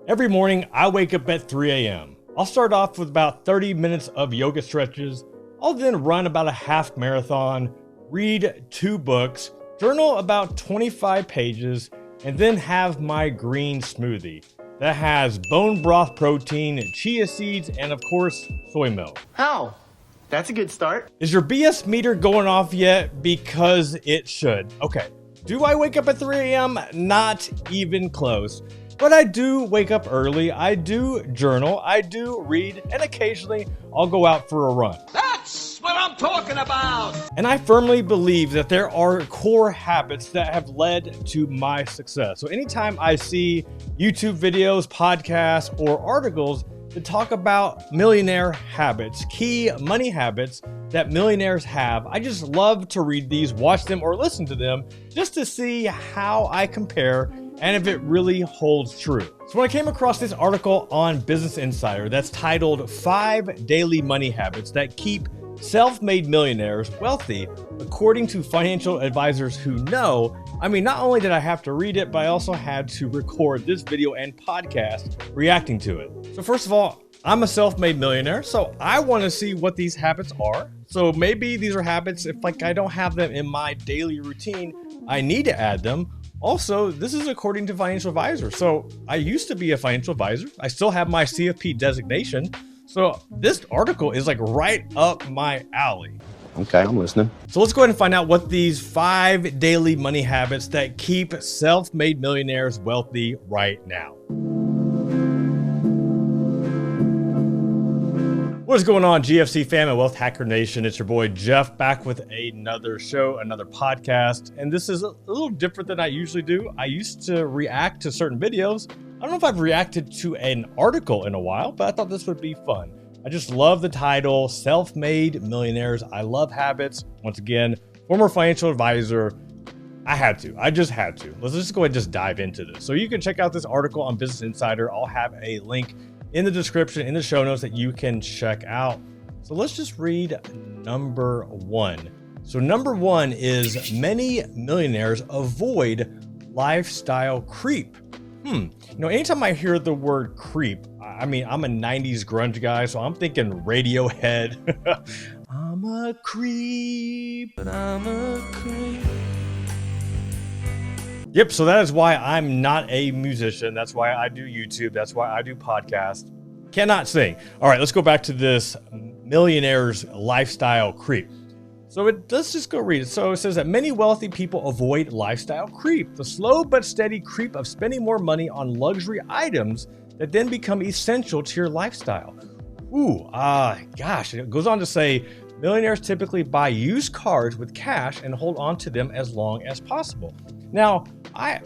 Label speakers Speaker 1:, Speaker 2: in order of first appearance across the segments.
Speaker 1: Every morning, I wake up at 3 a.m. I'll start off with about 30 minutes of yoga stretches. I'll then run about a half marathon, read 2 books, journal about 25 pages, and then have my green smoothie that has bone broth protein, chia seeds, and of course, soy milk.
Speaker 2: Oh, that's a good start.
Speaker 1: Is your BS meter going off yet? Because it should. Okay, do I wake up at 3 a.m.? Not even close. But I do wake up early, I do journal, I do read, and occasionally I'll go out for a run.
Speaker 3: That's what I'm talking about!
Speaker 1: And I firmly believe that there are core habits that have led to my success. So anytime I see YouTube videos, podcasts, or articles that talk about millionaire habits, key money habits that millionaires have, I just love to read these, watch them, or listen to them just to see how I compare and if it really holds true. So when I came across this article on Business Insider that's titled 5 Daily Money Habits That Keep Self-Made Millionaires Wealthy, according to financial advisors who know, not only did I have to read it, but I also had to record this video and podcast reacting to it. So first of all, I'm a self-made millionaire, so I want to see what these habits are. So maybe these are habits, if I don't have them in my daily routine, I need to add them. Also, this is according to financial advisors. So I used to be a financial advisor. I still have my CFP designation. So this article is right up my alley.
Speaker 2: Okay, I'm listening.
Speaker 1: So let's go ahead and find out what these 5 daily money habits that keep self-made millionaires wealthy right now. What is going on, GFC fam and Wealth Hacker Nation? It's your boy Jeff back with another show, another podcast. And this is a little different than I usually do. I used to react to certain videos. I don't know if I've reacted to an article in a while, but I thought this would be fun. I just love the title, Self-Made Millionaires. I love habits. Once again, former financial advisor. I just had to. Let's just go ahead and just dive into this. So you can check out this article on Business Insider. I'll have a link in the description, in the show notes that you can check out. So let's just read number 1. So number 1 is many millionaires avoid lifestyle creep. Anytime I hear the word creep, I'm a 90s grunge guy, so I'm thinking Radiohead. I'm a creep, but I'm a creep. Yep, so that is why I'm not a musician. That's why I do YouTube. That's why I do podcasts. Cannot sing. All right, let's go back to this millionaire's lifestyle creep. So let's just go read it. So it says that many wealthy people avoid lifestyle creep, the slow but steady creep of spending more money on luxury items that then become essential to your lifestyle. It goes on to say, millionaires typically buy used cars with cash and hold on to them as long as possible. Now, I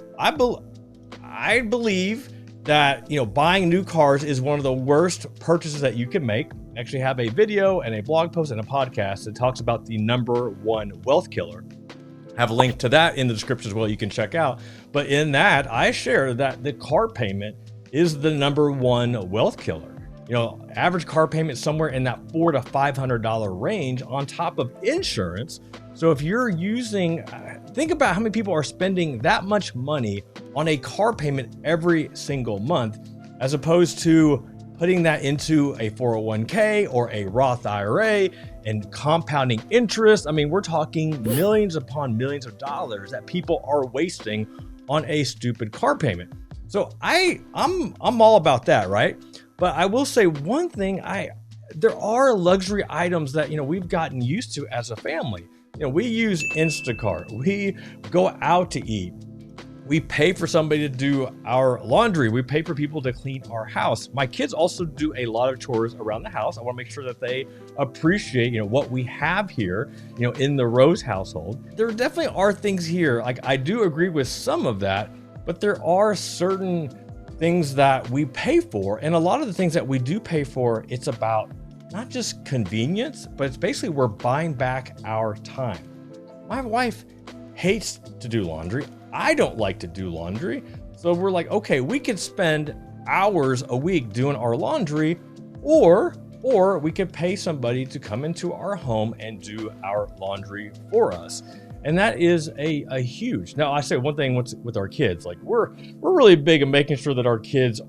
Speaker 1: believe that buying new cars is one of the worst purchases that you can make. I actually have a video and a blog post and a podcast that talks about the number 1 wealth killer. I have a link to that in the description as well, you can check out. But in that, I share that the car payment is the number 1 wealth killer. Average car payment somewhere in that $400 to $500 range on top of insurance. So if you're using, think about how many people are spending that much money on a car payment every single month, as opposed to putting that into a 401k or a Roth IRA and compounding interest. We're talking millions upon millions of dollars that people are wasting on a stupid car payment. So I'm all about that, right? But I will say one thing, there are luxury items that we've gotten used to as a family. We use Instacart, we go out to eat, we pay for somebody to do our laundry, we pay for people to clean our house. My kids also do a lot of chores around the house. I want to make sure that they appreciate what we have here in the Rose household. There definitely are things here, I do agree with some of that, but there are certain things that we pay for, and a lot of the things that we do pay for, it's about not just convenience, but it's basically we're buying back our time. My wife hates to do laundry. I don't like to do laundry. So we're like, okay, we could spend hours a week doing our laundry, or we could pay somebody to come into our home and do our laundry for us. And that is a huge. Now I say one thing with our kids, we're really big in making sure that our kids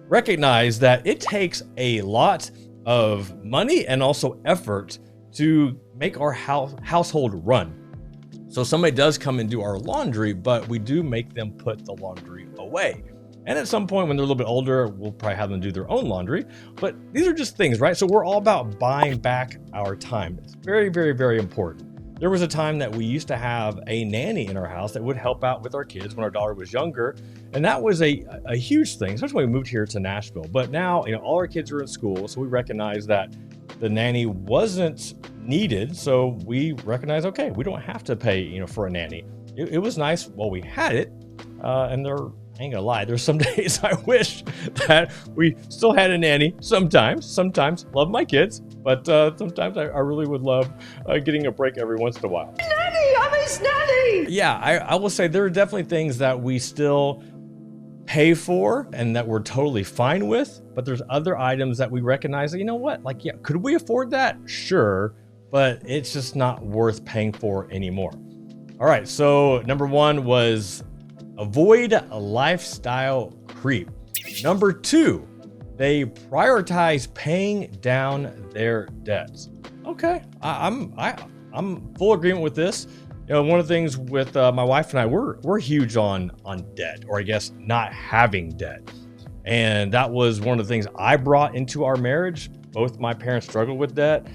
Speaker 1: recognize that it takes a lot of money and also effort to make our household run. So somebody does come and do our laundry, but we do make them put the laundry away. And at some point when they're a little bit older, we'll probably have them do their own laundry. But these are just things, right? So we're all about buying back our time. It's very, very, very important. There was a time that we used to have a nanny in our house that would help out with our kids when our daughter was younger. And that was a huge thing, especially when we moved here to Nashville. But now, all our kids are in school. So we recognize that the nanny wasn't needed. So we recognize, okay, we don't have to pay, for a nanny. It was nice while we had it. And I ain't gonna lie, there's some days I wish that we still had a nanny. Sometimes, love my kids, but sometimes I really would love getting a break every once in a while.
Speaker 3: Nanny, I'm his nanny!
Speaker 1: Yeah, I will say there are definitely things that we still pay for and that we're totally fine with, but there's other items that we recognize that, could we afford that? Sure, but it's just not worth paying for anymore. All right, so number one was avoid a lifestyle creep. Number two, they prioritize paying down their debts. Okay, I'm full agreement with this. One of the things with my wife and I, we're huge on debt, or I guess not having debt. And that was one of the things I brought into our marriage. Both my parents struggled with debt.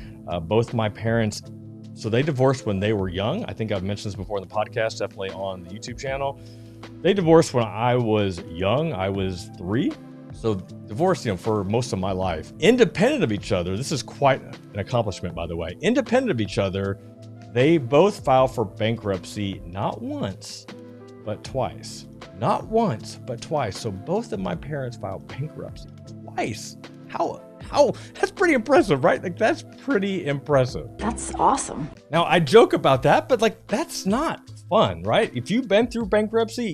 Speaker 1: Both my parents, so they divorced when they were young. I think I've mentioned this before in the podcast, definitely on the YouTube channel. They divorced when I was young. I was 3. So divorced, for most of my life. Independent of each other, this is quite an accomplishment, by the way. Independent of each other, they both filed for bankruptcy, not once, but twice. Not once, but twice. So both of my parents filed bankruptcy twice. How? That's pretty impressive, right? That's pretty impressive.
Speaker 4: That's awesome.
Speaker 1: Now, I joke about that, but that's not fun, right? If you've been through bankruptcy,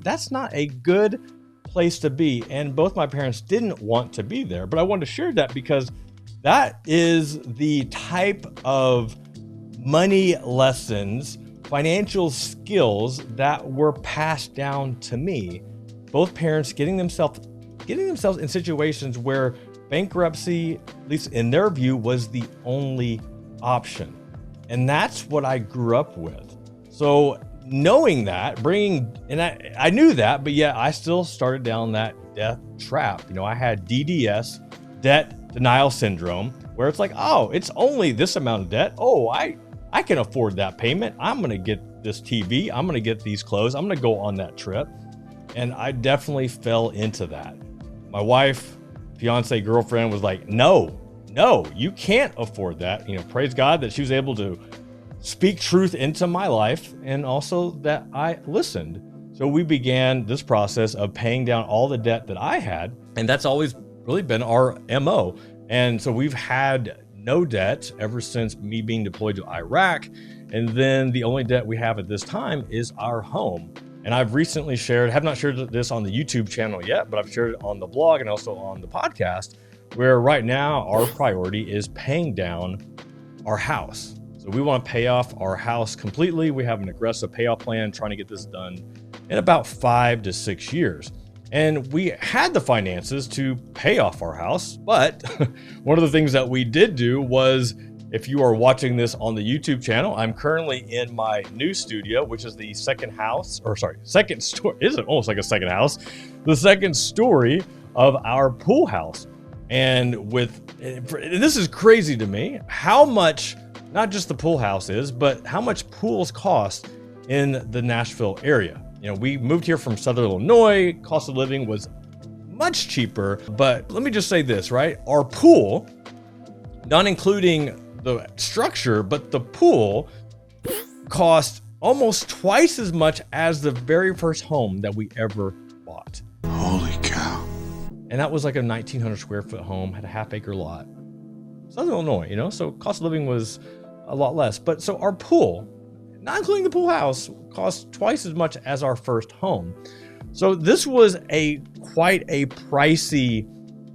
Speaker 1: that's not a good place to be. And both my parents didn't want to be there, but I wanted to share that because that is the type of money lessons, financial skills that were passed down to me. Both parents getting themselves in situations where bankruptcy, at least in their view, was the only option. And that's what I grew up with. So knowing that, I knew that, but yet I still started down that death trap. I had DDS, debt denial syndrome, where it's it's only this amount of debt. Oh, I can afford that payment. I'm going to get this TV. I'm going to get these clothes. I'm going to go on that trip. And I definitely fell into that. My wife, fiance, girlfriend was like, no, you can't afford that. Praise God that she was able to speak truth into my life and also that I listened. So we began this process of paying down all the debt that I had. And that's always really been our MO. And so we've had no debt ever since me being deployed to Iraq. And then the only debt we have at this time is our home. And I've recently have not shared this on the YouTube channel yet, but I've shared it on the blog and also on the podcast, where right now our priority is paying down our house. So we want to pay off our house completely. We have an aggressive payoff plan, trying to get this done in about 5 to 6 years. And we had the finances to pay off our house, but one of the things that we did do was, if you are watching this on the YouTube channel, I'm currently in my new studio, which is the second story, isn't almost like a second house, the second story of our pool house. And this is crazy to me, how much, not just the pool house is, but how much pools cost in the Nashville area. We moved here from Southern Illinois. Cost of living was much cheaper. But let me just say this, right? Our pool, not including the structure, but the pool cost almost twice as much as the very first home that we ever bought.
Speaker 5: Holy cow.
Speaker 1: And that was like a 1,900 square foot home, had a half-acre lot. Southern Illinois, so cost of living was a lot less. But so our pool, not including the pool house, cost twice as much as our first home. So this was quite a pricey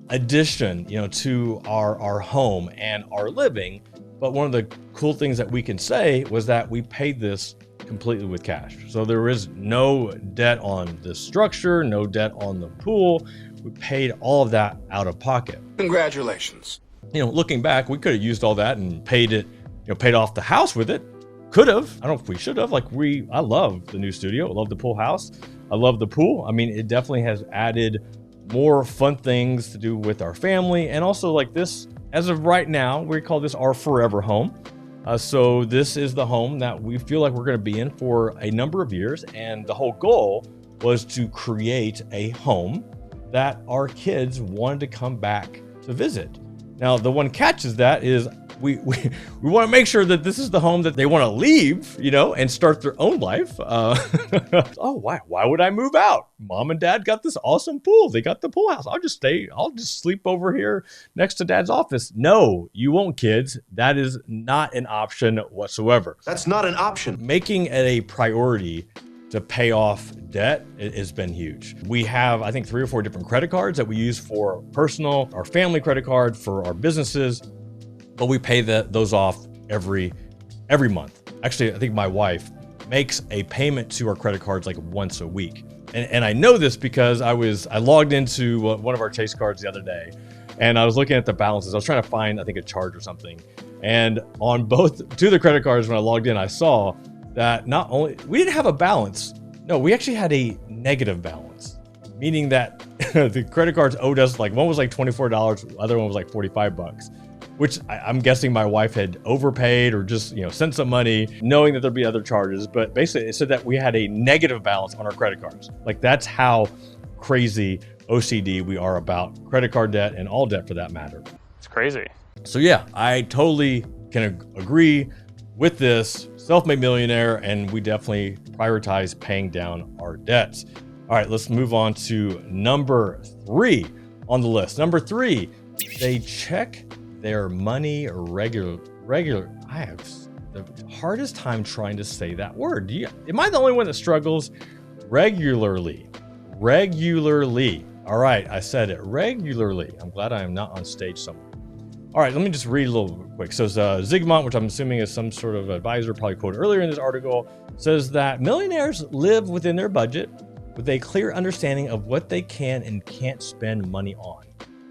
Speaker 1: addition, to our home and our living. But one of the cool things that we can say was that we paid this completely with cash. So there is no debt on the structure, no debt on the pool. we paid all of that out of pocket.
Speaker 4: Congratulations.
Speaker 1: Looking back, we could have used all that and paid off the house with it. Could have. I don't know if we should have. I love the new studio. I love the pool house. I love the pool. I mean, it definitely has added more fun things to do with our family. And also this, as of right now, we call this our forever home. So this is the home that we feel like we're going to be in for a number of years. And the whole goal was to create a home that our kids wanted to come back to visit. Now, the one catch is that is we want to make sure that this is the home that they want to leave, and start their own life. Oh, why would I move out? Mom and dad got this awesome pool. They got the pool house. I'll just sleep over here next to dad's office. No, you won't, kids. That is not an option whatsoever.
Speaker 2: That's not an option.
Speaker 1: Making it a priority to pay off debt has been huge. We have, I think, 3 or 4 different credit cards that we use for personal, our family credit card, for our businesses, but we pay those off every month. Actually, I think my wife makes a payment to our credit cards once a week. And I know this because I logged into one of our Chase cards the other day, and I was looking at the balances. I was trying to find, I think, a charge or something. And on two of the credit cards, when I logged in, I saw that not only we didn't have a balance, no, we actually had a negative balance, meaning that the credit cards owed us one was $24, the other one was $45, which I'm guessing my wife had overpaid or just sent some money knowing that there'd be other charges. But basically it said that we had a negative balance on our credit cards. That's how crazy OCD we are about credit card debt, and all debt for that matter.
Speaker 5: It's crazy.
Speaker 1: So yeah, I totally can agree with this. Self-made millionaire, and we definitely prioritize paying down our debts. All right, let's move on to number 3 on the list. Number 3, they check their money regular. I have the hardest time trying to say that word. Am I the only one that struggles? Regularly. All right, I said it, regularly. I'm glad I am not on stage somewhere. All right, let me just read a little quick. So Zygmunt, which I'm assuming is some sort of advisor, probably quoted earlier in this article, says that millionaires live within their budget with a clear understanding of what they can and can't spend money on.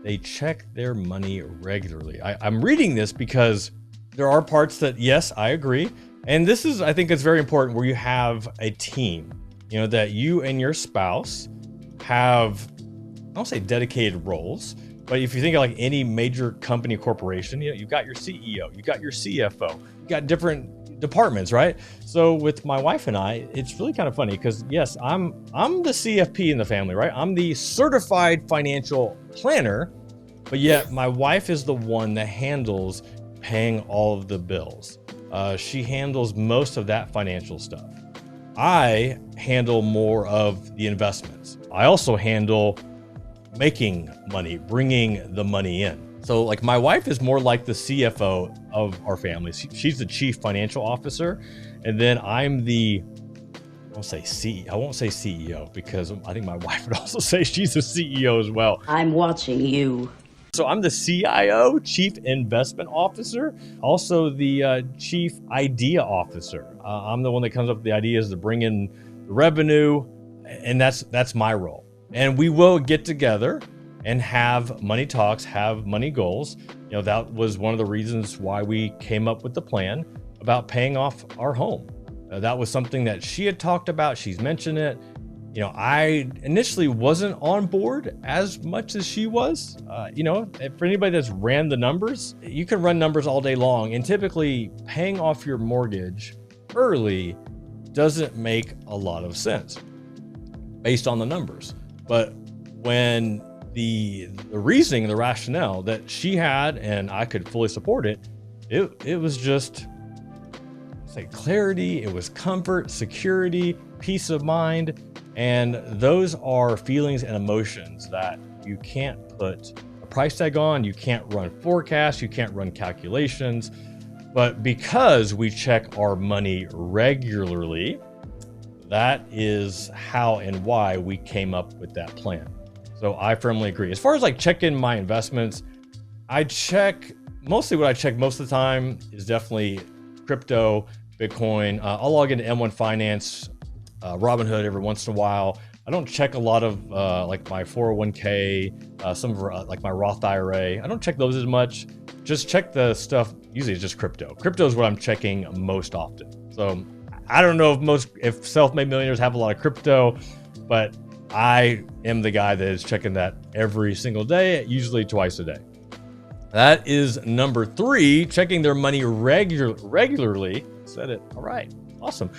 Speaker 1: They check their money regularly. I'm reading this because there are parts that, yes, I agree. And this is, I think it's very important where you have a team, that you and your spouse have, I don't say dedicated roles, but if you think of any major company corporation, you've got your CEO, you got your CFO, you got different departments, right? So with my wife and I, it's really kind of funny because yes, I'm the CFP in the family, right? I'm the certified financial planner, but yet my wife is the one that handles paying all of the bills. She handles most of that financial stuff. I handle more of the investments. I also handle making money, bringing the money in. So my wife is more like the CFO of our family. She's the chief financial officer. And then I'm I won't say CEO because I think my wife would also say she's the CEO as well.
Speaker 3: I'm watching you.
Speaker 1: So I'm the CIO, chief investment officer, also the chief idea officer. I'm the one that comes up with the ideas to bring in the revenue. And that's my role. And we will get together and have money talks, have money goals. That was one of the reasons why we came up with the plan about paying off our home. That was something that she had talked about. She's mentioned it. I initially wasn't on board as much as she was. For anybody that's ran the numbers, you can run numbers all day long. And typically paying off your mortgage early doesn't make a lot of sense based on the numbers. But when the reasoning, the rationale that she had, and I could fully support it, it was just clarity, it was comfort, security, peace of mind. And those are feelings and emotions that you can't put a price tag on. You can't run forecasts, you can't run calculations. But because we check our money regularly, that is how and why we came up with that plan. So I firmly agree. As far as checking my investments, mostly what I check most of the time is definitely crypto, Bitcoin. I'll log into M1 Finance, Robinhood every once in a while. I don't check a lot of like my 401k, some of like my Roth IRA. I don't check those as much. Just check the stuff. Usually it's just crypto. Crypto is what I'm checking most often. So I don't know if self-made millionaires have a lot of crypto, but I am the guy that is checking that every single day, usually twice a day. That is number 3, checking their money regularly. Said it. All right. Awesome.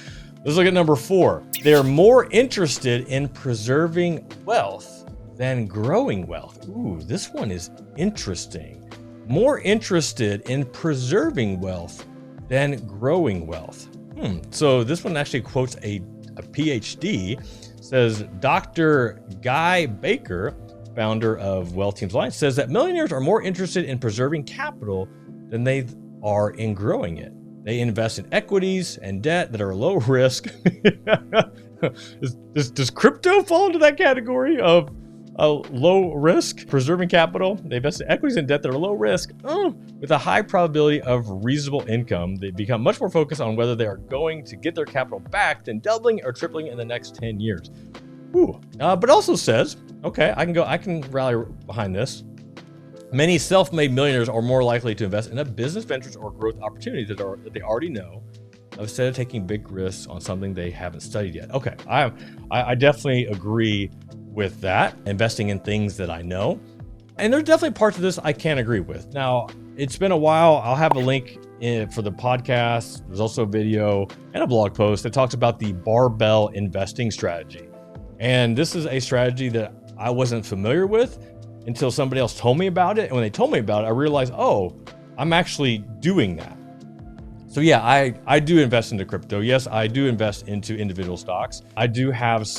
Speaker 1: Let's look at number 4. They're more interested in preserving wealth than growing wealth. Ooh, this one is interesting. More interested in preserving wealth than growing wealth. So this one actually quotes a PhD. Says Dr. Guy Baker, founder of Wealth Teams Alliance, says that millionaires are more interested in preserving capital than they are in growing it. They invest in equities and debt that are low risk. Does crypto fall into that category of low risk, preserving capital? They invest in equities and debt that are low risk with a high probability of reasonable income. They become much more focused on whether they are going to get their capital back than doubling or tripling in the next 10 years. But also says, okay, I can rally behind this. Many self-made millionaires are more likely to invest in a business ventures or growth opportunities that they already know, instead of taking big risks on something they haven't studied yet. Okay, I definitely agree with that, investing in things that I know. And there's definitely parts of this I can't agree with. Now, it's been a while. I'll have a link for the podcast. There's also a video and a blog post that talks about the barbell investing strategy. And this is a strategy that I wasn't familiar with until somebody else told me about it. And when they told me about it, I realized, oh, I'm actually doing that. So yeah, I do invest into crypto. Yes, I do invest into individual stocks. I do have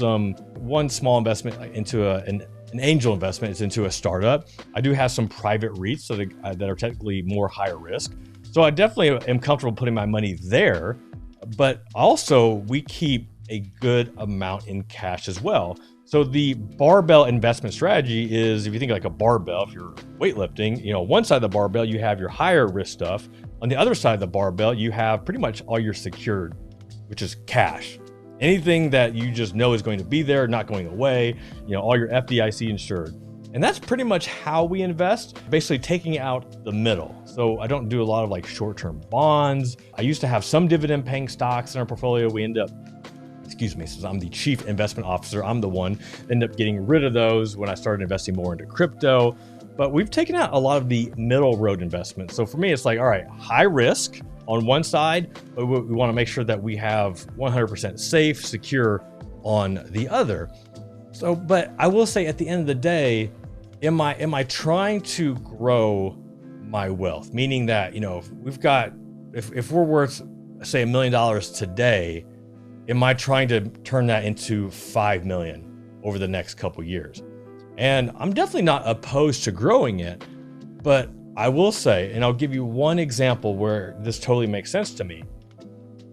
Speaker 1: one small investment into an angel investment. It's into a startup. I do have some private REITs that are technically more higher risk. So I definitely am comfortable putting my money there, but also we keep a good amount in cash as well. So the barbell investment strategy is, if you think like a barbell, if you're weightlifting, one side of the barbell, you have your higher risk stuff. On the other side of the barbell, you have pretty much all your secured, which is cash. Anything that you just know is going to be there, not going away, all your FDIC insured. And that's pretty much how we invest, basically taking out the middle. So I don't do a lot of like short-term bonds. I used to have some dividend paying stocks in our portfolio. We end up, since I'm the chief investment officer, I'm the one end up getting rid of those when I started investing more into crypto. But we've taken out a lot of the middle road investments. So for me, it's like, all right, high risk on one side, but we want to make sure that we have 100% safe, secure on the other. So, but I will say at the end of the day, am I trying to grow my wealth? Meaning that, if we're worth, say, $1 million today, am I trying to turn that into 5 million over the next couple years? And I'm definitely not opposed to growing it, but I will say, and I'll give you one example where this totally makes sense to me,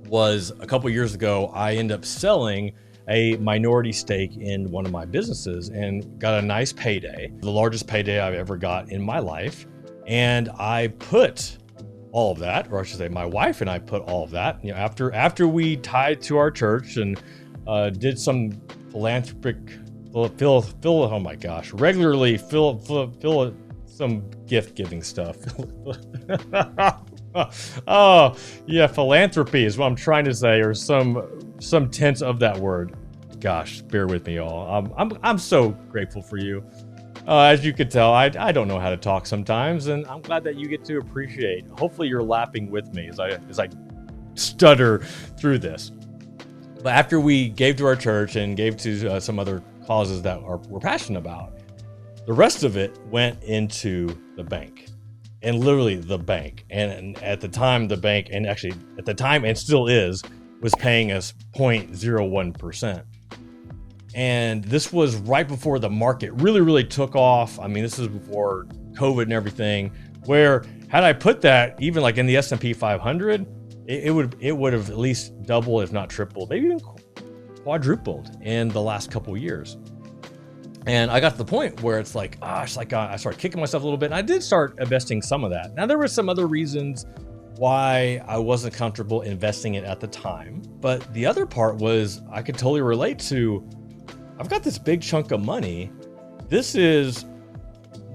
Speaker 1: was a couple years ago, I ended up selling a minority stake in one of my businesses and got a nice payday, the largest payday I've ever got in my life. And I put all of that, or I should say my wife and I put all of that, after we tied to our church and did some philanthropic, regularly fill some gift giving stuff. Oh yeah, philanthropy is what I'm trying to say, or some tense of that word. Gosh, bear with me, y'all. I'm so grateful for you. As you can tell, I don't know how to talk sometimes, and I'm glad that you get to appreciate. Hopefully, you're laughing with me as I stutter through this. But after we gave to our church and gave to some other causes that we're passionate about, the rest of it went into the bank, and literally the bank. And at the time, the bank, and actually at the time and still is, was paying us 0.01%. And this was right before the market really, really took off. I mean, this is before COVID and everything, where had I put that even like in the S&P 500, it would have at least doubled, if not tripled, maybe even quadrupled in the last couple of years. And I got to the point where it's like, I started kicking myself a little bit, and I did start investing some of that. Now, there were some other reasons why I wasn't comfortable investing it at the time. But the other part was I could totally relate to, I've got this big chunk of money. This is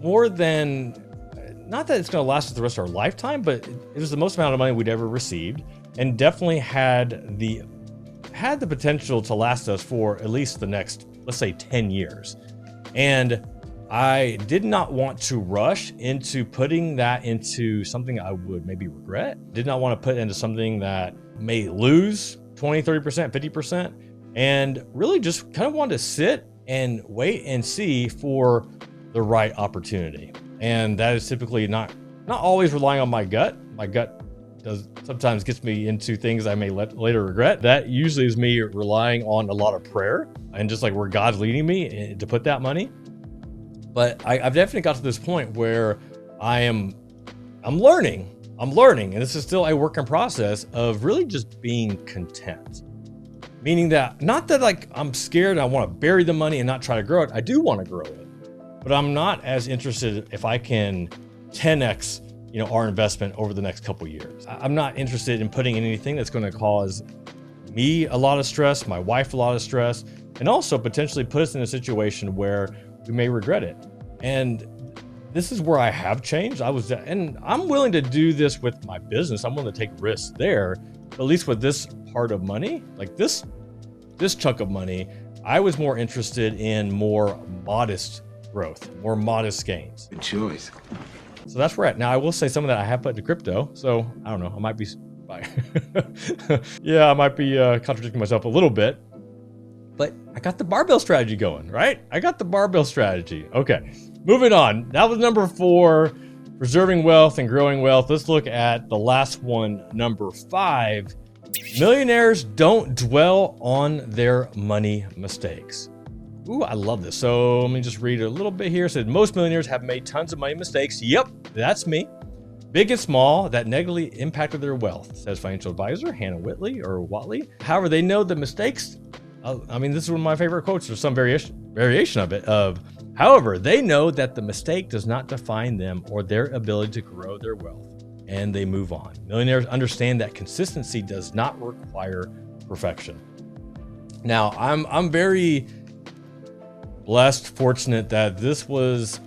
Speaker 1: more than, not that it's going to last us the rest of our lifetime, but it was the most amount of money we'd ever received, and definitely had the potential to last us for at least the next, let's say, 10 years. And I did not want to rush into putting that into something I would maybe regret. Did not want to put into something that may lose 20, 30%, 50%, and really just kind of wanted to sit and wait and see for the right opportunity. And that is typically not always relying on my gut. My gut does sometimes gets me into things I may later regret. That usually is me relying on a lot of prayer and just like where God's leading me to put that money. But I've definitely got to this point where I'm learning, and this is still a work in process of really just being content. Meaning that, not that like I'm scared, I want to bury the money and not try to grow it. I do want to grow it, but I'm not as interested if I can 10x, our investment over the next couple years. I'm not interested in putting in anything that's going to cause me a lot of stress, my wife a lot of stress, and also potentially put us in a situation where we may regret it. And this is where I have changed. And I'm willing to do this with my business. I'm willing to take risks there, but at least with this part of money, like this chunk of money, I was more interested in more modest growth, more modest gains.
Speaker 2: Good choice.
Speaker 1: So that's where we're at. Now, I will say some of that I have put into crypto. So I don't know, I might be, yeah, I might be contradicting myself a little bit, but I got the barbell strategy going, right? I got the barbell strategy. Okay, moving on. That was number 4, preserving wealth and growing wealth. Let's look at the last one, number 5. Millionaires don't dwell on their money mistakes. Ooh, I love this. So let me just read a little bit here. It said, most millionaires have made tons of money mistakes. Yep, that's me. Big and small, that negatively impacted their wealth, says financial advisor Hannah Watley. However, they know the mistakes. This is one of my favorite quotes. There's some variation of it. However, they know that the mistake does not define them or their ability to grow their wealth, and they move on. Millionaires understand that consistency does not require perfection. Now, I'm very blessed, fortunate that this was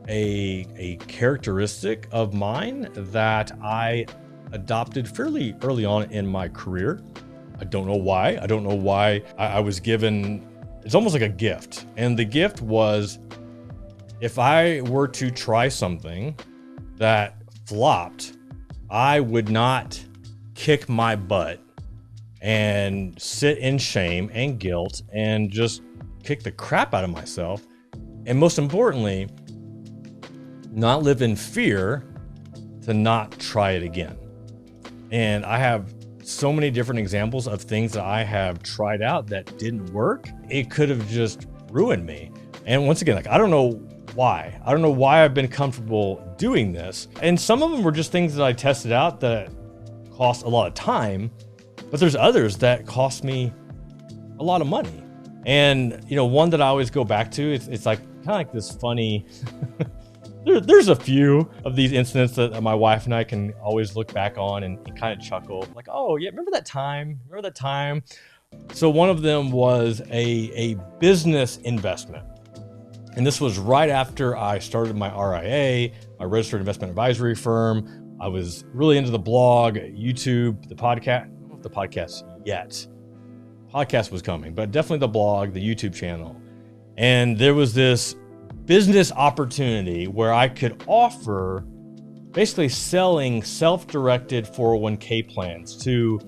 Speaker 1: a characteristic of mine that I adopted fairly early on in my career. I don't know why. I was given, it's almost like a gift. And the gift was, if I were to try something that flopped, I would not kick my butt and sit in shame and guilt and just kick the crap out of myself. And most importantly, not live in fear to not try it again. And I have so many different examples of things that I have tried out that didn't work. It could have just ruined me. And once again, I don't know why. I don't know why I've been comfortable doing this. And some of them were just things that I tested out that cost a lot of time, but there's others that cost me a lot of money. And, one that I always go back to, it's like kind of like this funny, there's a few of these incidents that my wife and I can always look back on and kind of chuckle, like, oh yeah, remember that time? So one of them was a business investment. And this was right after I started my RIA, my registered investment advisory firm. I was really into the blog, YouTube, the podcast. I don't know if the podcast yet. Podcast was coming, but definitely the blog, the YouTube channel. And there was this business opportunity where I could offer basically selling self-directed 401k plans to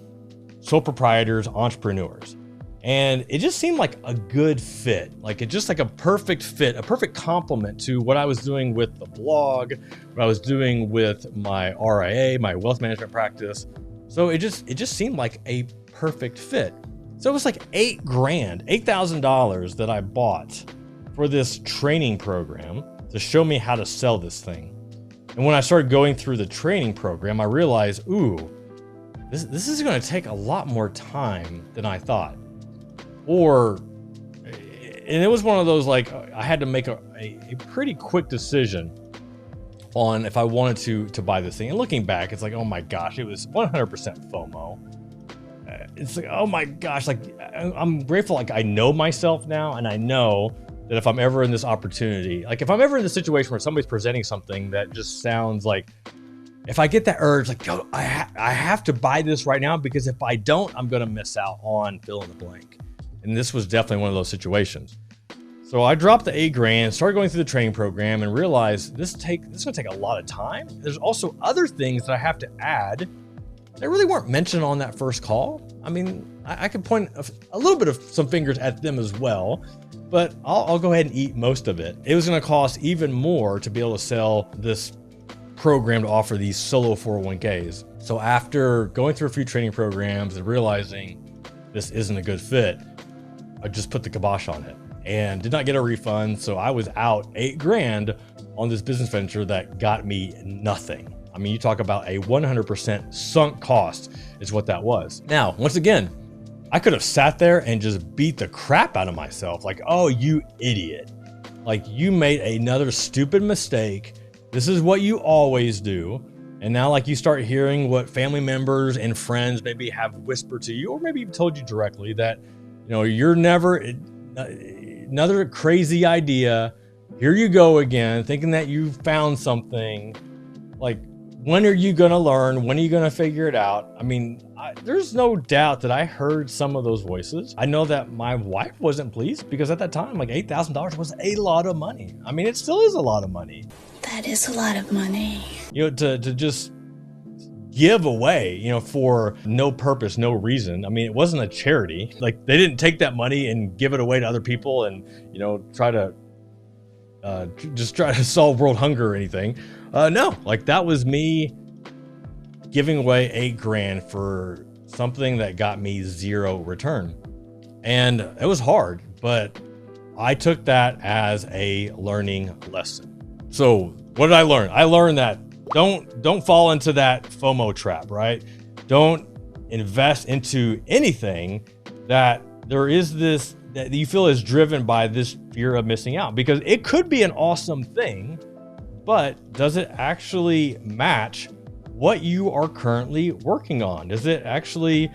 Speaker 1: sole proprietors, entrepreneurs. And it just seemed like a good fit, a perfect fit, a perfect complement to what I was doing with the blog, what I was doing with my RIA, my wealth management practice. So it just seemed like a perfect fit. So it was like $8,000 that I bought for this training program to show me how to sell this thing. And when I started going through the training program, I realized, this is going to take a lot more time than I thought. And it was one of those, I had to make a pretty quick decision on if I wanted to buy this thing. And looking back, it's like, oh my gosh, it was 100% FOMO. it's like, oh my gosh, like I'm grateful. Like I know myself now, and I know that if I'm ever in this opportunity, like if I'm ever in the situation where somebody's presenting something that just sounds like, if I get that urge, like, yo, I have to buy this right now, because if I don't, I'm going to miss out on fill in the blank. And this was definitely one of those situations. So I dropped the $8,000, started going through the training program, and realized this is going to take a lot of time. There's also other things that I have to add that really weren't mentioned on that first call. I mean, I could point a little bit of some fingers at them as well, but I'll go ahead and eat most of it. It was going to cost even more to be able to sell this program to offer these solo 401ks. So after going through a few training programs and realizing this isn't a good fit, I just put the kibosh on it and did not get a refund. So I was out $8,000 on this business venture that got me nothing. I mean, you talk about a 100% sunk cost is what that was. Now, once again, I could have sat there and just beat the crap out of myself. Like, oh, you idiot. Like, you made another stupid mistake. This is what you always do. And now, like, you start hearing what family members and friends maybe have whispered to you, or maybe even told you directly that, you know, you're never another crazy idea. Here you go again, thinking that you found something. Like, when are you going to learn? When are you going to figure it out? I mean, there's no doubt that I heard some of those voices. I know that my wife wasn't pleased, because at that time, like $8,000 was a lot of money. I mean, it still is a lot of money.
Speaker 4: That is a lot of money.
Speaker 1: You know, to just give away, you know, for no purpose, no reason. I mean, it wasn't a charity. Like, they didn't take that money and give it away to other people and, you know, try to solve world hunger or anything. No, like, that was me giving away $8,000 for something that got me zero return. And it was hard, but I took that as a learning lesson. So what did I learn? I learned that don't fall into that FOMO trap, right? Don't invest into anything that there is this, that you feel is driven by this fear of missing out, because it could be an awesome thing, but does it actually match what you are currently working on? Does it actually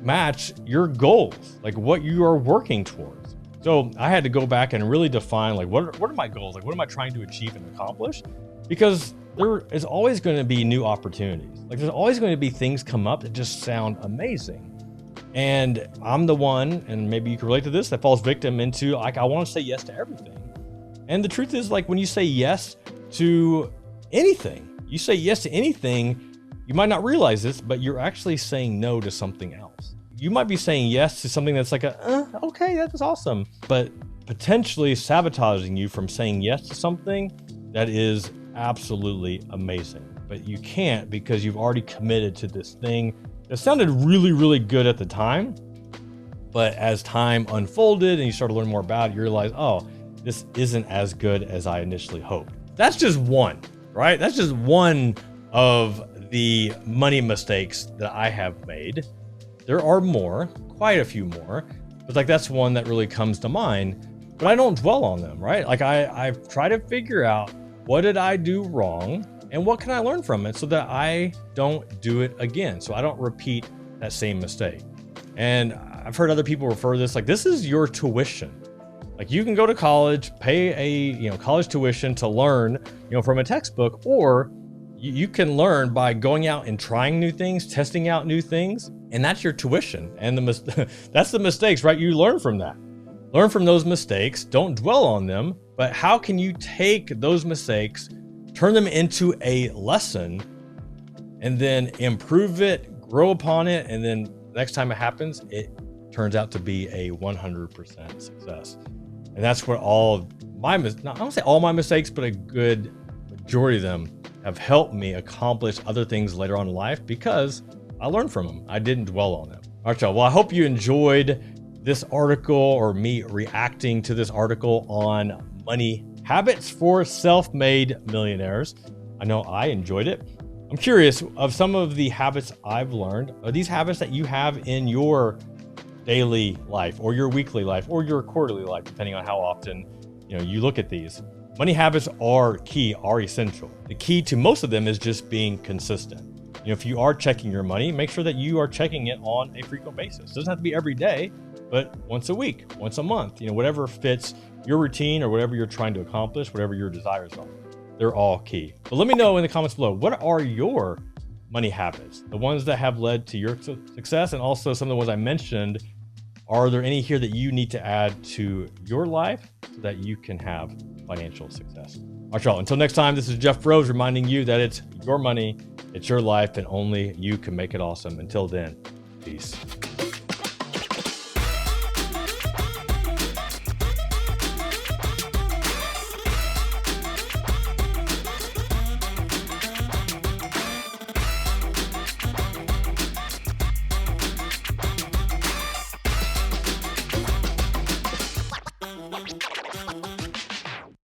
Speaker 1: match your goals, like what you are working towards? So I had to go back and really define, like, what are my goals? Like, what am I trying to achieve and accomplish? Because there is always going to be new opportunities. Like, there's always going to be things come up that just sound amazing. And I'm the one, and maybe you can relate to this, that falls victim into, like, I want to say yes to everything. And the truth is, like, when you say yes to anything, you say yes to anything, you might not realize this, but you're actually saying no to something else. You might be saying yes to something that's like okay, that's awesome, but potentially sabotaging you from saying yes to something that is absolutely amazing. But you can't, because you've already committed to this thing that sounded really, really good at the time. But as time unfolded and you start to learn more about it, you realize, oh, this isn't as good as I initially hoped. That's just one, right? That's just one of the money mistakes that I have made. There are more, quite a few more, but like, that's one that really comes to mind, but I don't dwell on them, right? Like, I've tried to figure out, what did I do wrong and what can I learn from it so that I don't do it again, so I don't repeat that same mistake. And I've heard other people refer to this, like, this is your tuition. Like, you can go to college, pay a college tuition to learn, from a textbook, or you can learn by going out and trying new things, testing out new things, and that's your tuition. And that's the mistakes, right? You learn from that. Learn from those mistakes. Don't dwell on them. But how can you take those mistakes, turn them into a lesson, and then improve it, grow upon it, and then next time it happens, it turns out to be a 100% success. And that's what all my, I don't say all my mistakes, but a good majority of them have helped me accomplish other things later on in life because I learned from them. I didn't dwell on them. All right, y'all. Well, I hope you enjoyed this article, or me reacting to this article on money habits for self-made millionaires. I know I enjoyed it. I'm curious, of some of the habits I've learned, are these habits that you have in your daily life, or your weekly life, or your quarterly life, depending on how often you look at these? Money habits are key, are essential. The key to most of them is just being consistent. if you are checking your money, make sure that you are checking it on a frequent basis. It doesn't have to be every day, but once a week, once a month, whatever fits your routine or whatever you're trying to accomplish, whatever your desires are. They're all key. But let me know in the comments below, what are your money habits? The ones that have led to your success, and also some of the ones I mentioned. Are there any here that you need to add to your life so that you can have financial success? All right, y'all. Until next time, this is Jeff Rose reminding you that it's your money, it's your life, and only you can make it awesome. Until then, peace.